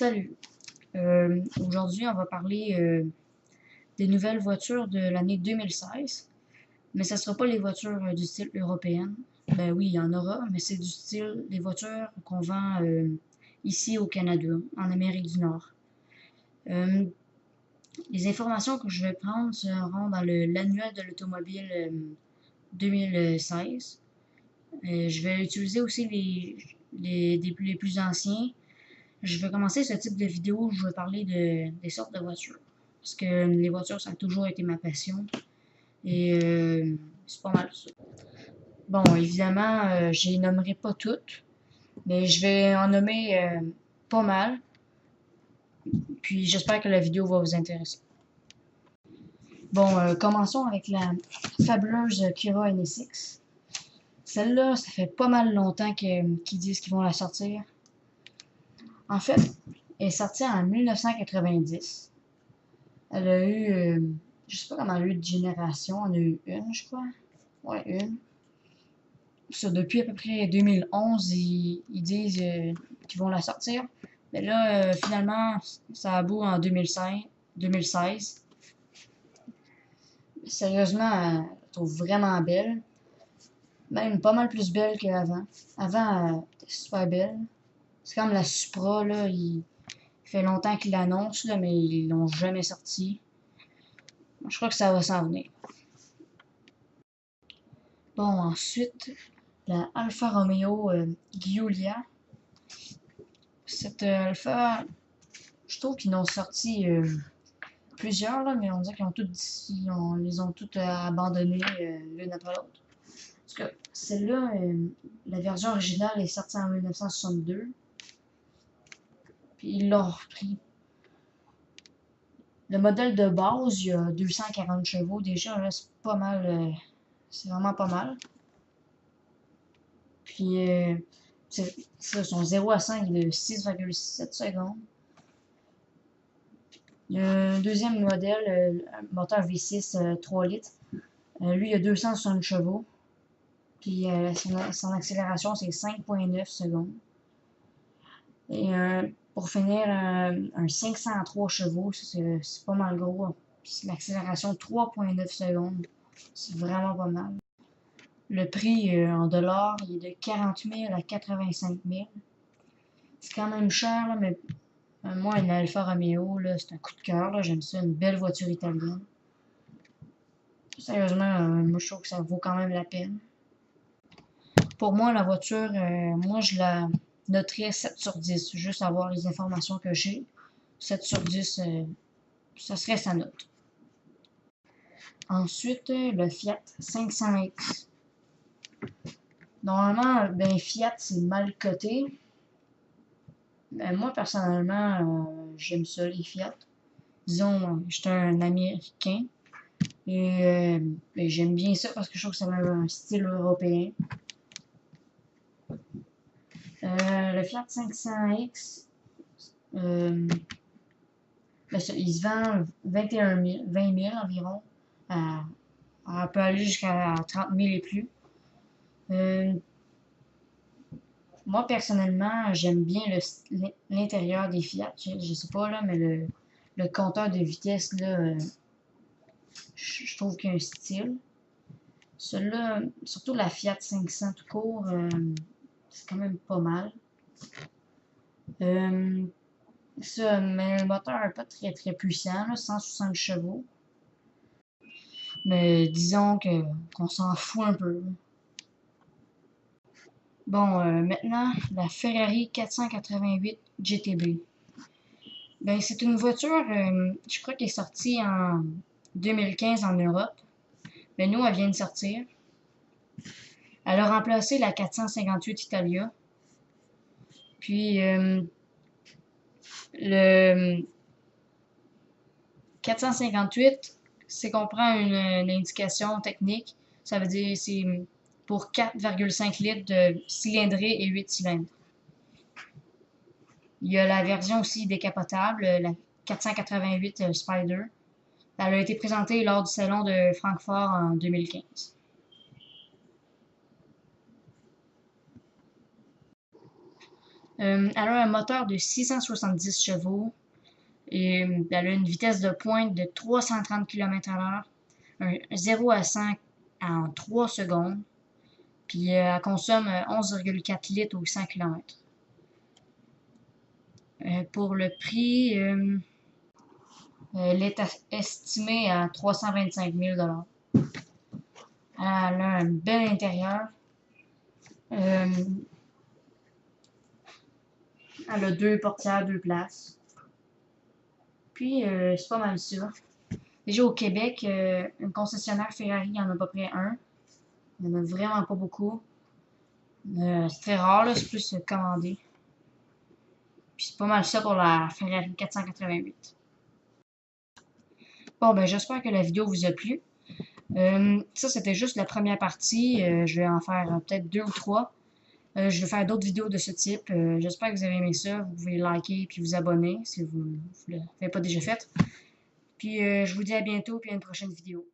Salut. Aujourd'hui, on va parler des nouvelles voitures de l'année 2016. Mais ça ne sera pas les voitures du style européenne. Ben oui, il y en aura, mais c'est du style des voitures qu'on vend ici au Canada, en Amérique du Nord. Euh, les informations que je vais prendre seront dans l'annuel de l'automobile 2016. Je vais utiliser aussi les plus anciens. Je vais commencer ce type de vidéo où je vais parler des sortes de voitures. Parce que les voitures, ça a toujours été ma passion. Et c'est pas mal ça. Bon, évidemment, je les nommerai pas toutes, mais je vais en nommer pas mal. Puis j'espère que la vidéo va vous intéresser. Bon, commençons avec la fabuleuse Kira NSX. Celle-là, ça fait pas mal longtemps qu'ils disent qu'ils vont la sortir. En fait, elle est sortie en 1990. Elle a eu, je sais pas comment elle a eu de génération, elle en a eu une, je crois. Ouais, une. Ça, depuis à peu près 2011, ils disent qu'ils vont la sortir. Mais là, finalement, ça a beau en 2016. Sérieusement, je la trouve vraiment belle. Même pas mal plus belle qu'avant. Avant, elle était super belle. C'est comme la Supra, là, il fait longtemps qu'ils l'annoncent, là, mais ils l'ont jamais sorti. Je crois que ça va s'en venir. Bon, ensuite, la Alfa Romeo Giulia. Cette Alfa, je trouve qu'ils en ont sorti plusieurs, là, mais on dirait qu'ils ont toutes, les ont toutes abandonnées l'une après l'autre. Parce que celle-là, la version originale est sortie en 1962. Puis ils l'ont repris. Le modèle de base, il y a 240 chevaux déjà, là, c'est pas mal. C'est vraiment pas mal. Puis, son 0 à 100 est de 6,7 secondes. Il y a un deuxième modèle, un moteur V6 3 litres. Lui, il a 260 chevaux. Puis, son accélération, c'est 5,9 secondes. Et pour finir, un 503 chevaux, c'est pas mal gros. Puis, l'accélération 3,9 secondes. C'est vraiment pas mal. Le prix en dollars, il est de 40 000 à 85 000. C'est quand même cher, là, mais moi, une Alfa Romeo, là, c'est un coup de cœur. J'aime ça, une belle voiture italienne. Sérieusement, moi, je trouve que ça vaut quand même la peine. Pour moi, la voiture, moi, je la noterais 7 sur 10. Juste avoir les informations que j'ai. 7 sur 10, ça serait sa note. Ensuite, le Fiat 500X. Normalement, ben, Fiat, c'est mal coté. Ben, moi, personnellement, j'aime ça, les Fiat. Disons, je suis un Américain. Et ben, j'aime bien ça parce que je trouve que ça a un style européen. Le Fiat 500X, ben, il se vend 21 000, 20 000 environ. On peut aller jusqu'à 30 000 et plus. Moi, personnellement, j'aime bien l'intérieur des Fiat. Je sais pas, là, mais le compteur de vitesse, là, je trouve qu'il y a un style. Celui-là, surtout la Fiat 500 tout court, c'est quand même pas mal. Mais le moteur n'est pas très très puissant, là, 160 chevaux. Mais disons qu'on s'en fout un peu. Bon, maintenant, la Ferrari 488 GTB. Ben, c'est une voiture, je crois qu'elle est sortie en 2015 en Europe. Mais nous, elle vient de sortir. Elle a remplacé la 458 Italia. Puis, le 458, c'est qu'on prend une indication technique. Ça veut dire c'est pour 4,5 litres de cylindrée et 8 cylindres. Il y a la version aussi décapotable, la 488 Spider. Elle a été présentée lors du salon de Francfort en 2015. Elle a un moteur de 670 chevaux et elle a une vitesse de pointe de 330 km/h, un 0 à 100 en 3 secondes, puis elle consomme 11,4 litres au 100 km. Pour le prix, elle est estimée à 325 000 $. Elle a un bel intérieur. Euh, Elle a 2 portières, 2 places. Puis, c'est pas mal ça. Déjà au Québec, un concessionnaire Ferrari, il y en a à peu près un. Il n'y en a vraiment pas beaucoup. C'est très rare, là, c'est plus commandé. Puis c'est pas mal ça pour la Ferrari 488. Bon, ben j'espère que la vidéo vous a plu. Ça, c'était juste la première partie. Je vais en faire peut-être 2 ou 3. Je vais faire d'autres vidéos de ce type. J'espère que vous avez aimé ça. Vous pouvez liker puis vous abonner si vous ne l'avez pas déjà fait. Puis je vous dis à bientôt puis à une prochaine vidéo.